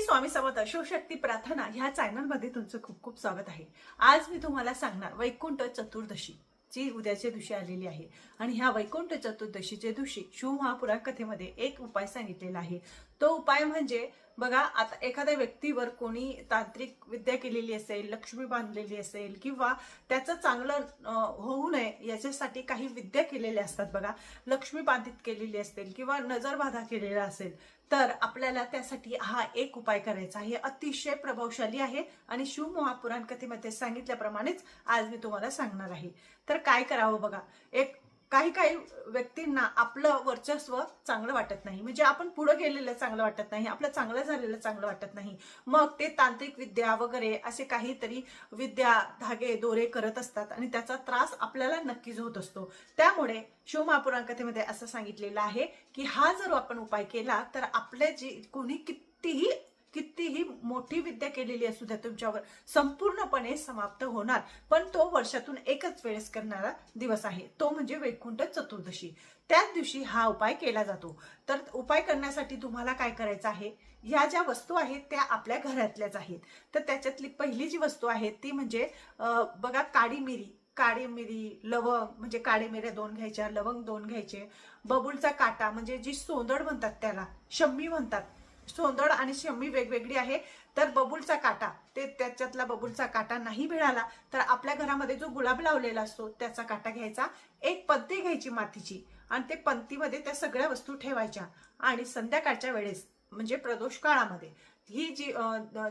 स्वामी समर्थ शिवशक्ती प्रार्थना ह्या चॅनलमध्ये तुमचं खूप खूप स्वागत आहे। आज मी तुम्हाला सांगणार वैकुंठ चतुर्दशी जी उद्याच्या दिवशी आलेली आहे आणि ह्या वैकुंठ चतुर्दशीच्या दिवशी शिव महापुराण कथेमध्ये एक उपाय सांगितलेला आहे। तो उपाय म्हणजे बघा, आता एखाद्या व्यक्तीवर कोणी तांत्रिक विद्या केलेली असेल, लक्ष्मी बांधलेली असेल किंवा त्याचं चांगलं होऊ नये याच्यासाठी काही विद्या केलेल्या असतात बघा, लक्ष्मी बाधित केलेली असेल किंवा नजरबाधा केलेला असेल, तर आपल्याला त्यासाठी हा एक उपाय करायचा आहे। अतिशय प्रभावशाली आहे आणि शिव महापुराण कथेमध्ये सांगितल्याप्रमाणेच आज मी तुम्हाला सांगणार आहे। तर काय करावं बघा, काही व्यक्तींना आपलं वर्चस्व चांगलं वाटत नाही, म्हणजे आपण पुढे गेलेलं चांगलं वाटत नाही, आपलं चांगलं झालेलं चांगलं वाटत नाही, मग ते तांत्रिक विद्या वगैरे असे काहीतरी विद्या धागे दोरे करत असतात आणि त्याचा त्रास आपल्याला नक्कीच होत असतो। त्यामुळे शिव महापुराण कथेमध्ये असं सांगितलेलं आहे की हा जर आपण उपाय केला तर आपले जे कोणी कितीही मोठी विद्या केलेली असू द्या तुमच्यावर संपूर्णपणे समाप्त होणार, पण तो वर्षातून एकच वेळेस करणारा दिवस आहे, तो म्हणजे वैकुंठ चतुर्दशी। त्याच दिवशी हा उपाय केला जातो। तर उपाय करण्यासाठी तुम्हाला काय करायचं आहे, ह्या ज्या वस्तू आहेत त्या आपल्या घरातल्याच आहेत। तर त्याच्यातली पहिली जी वस्तू आहे ती म्हणजे बघा, काळी मिरी, लवंग म्हणजे काळे मिऱ्या 2 घ्यायच्या, लवंग 2 घ्यायचे, बबूलचा काटा म्हणजे जी सोंदड म्हणतात त्याला शम्मी म्हणतात, सोंदड आणि शम्मी वेगवेगळी आहे। तर बबूलचा काटा, ते त्याच्यातला बबूलचा काटा नाही मिळाला तर आपल्या घरामध्ये जो गुलाब लावलेला असतो त्याचा काटा घ्यायचा, एक पंती घ्यायची मातीची आणि ते पंतीमध्ये त्या सगळ्या वस्तू ठेवायच्या आणि संध्याकाळच्या वेळेस म्हणजे प्रदोष काळामध्ये ही जी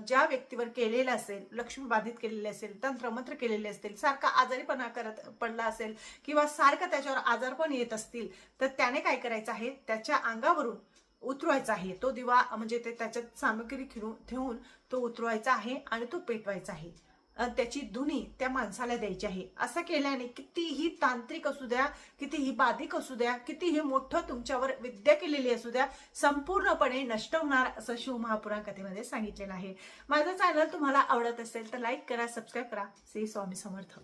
ज्या व्यक्तीवर केलेलं असेल, लक्ष्मी बाधित केलेले असेल, तंत्रमंत्र केलेले असतील, सारखा आजारीपणा पडला असेल किंवा सारखं त्याच्यावर आजारपण येत असतील, तर त्याने काय करायचं आहे, त्याच्या अंगावरून उतरवायचा आहे तो दिवा, म्हणजे ते त्याच्यात सामग्री ठेवून तो उतरवायचा आहे आणि तो पेटवायचा आहे। त्याची धुनी त्या माणसाला द्यायची आहे। असं केल्याने कितीही तांत्रिक असू द्या, कितीही बाधिक असू द्या, कितीही मोठं तुमच्यावर विद्या केलेली असू द्या, संपूर्णपणे नष्ट होणार असं शिव महापुराण कथेमध्ये सांगितलेलं आहे। माझा चॅनल तुम्हाला आवडत असेल तर लाईक करा, सबस्क्राईब करा। श्री स्वामी समर्थ।